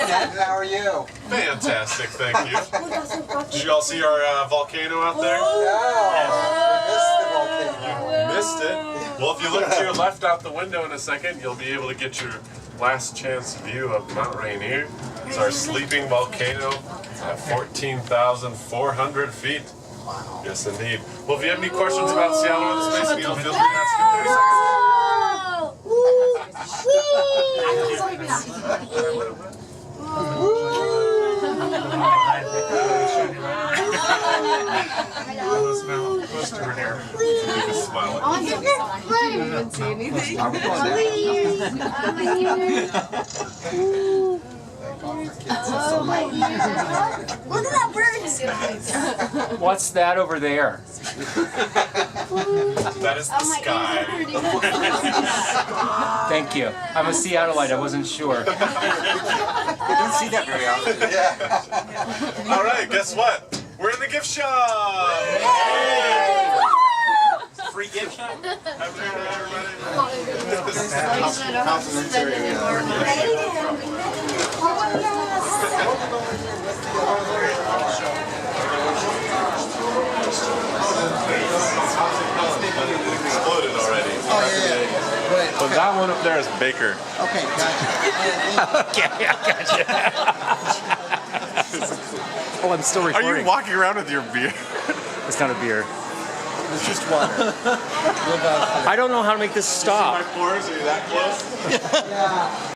Ed. How are you? Fantastic, thank you. Did you all see our volcano out there? No, we missed the volcano. Missed it? Well, if you look to your left out the window in a second, you'll be able to get your last chance view of Mount Rainier. It's our sleeping volcano at 14,400 feet. Yes, indeed. Well, if you have any questions about Seattle or the Space Needle, feel free to ask in 30 Look at that bird! What's that over there? That is the sky. Thank you. I'm a Seattleite. I wasn't sure. We don't see that very often. Yeah. All right, guess what? We're in the gift shop. Free gift shop. Happy New Year, everybody. It exploded already. Oh, yeah. Right. But that one up there is Baker. Okay, gotcha. Okay, I gotcha. Oh, I'm still Are recording. you walking around with your beer? It's not a beer. It's just water. I don't know how to make this stop. My pores, are you that close? Yeah.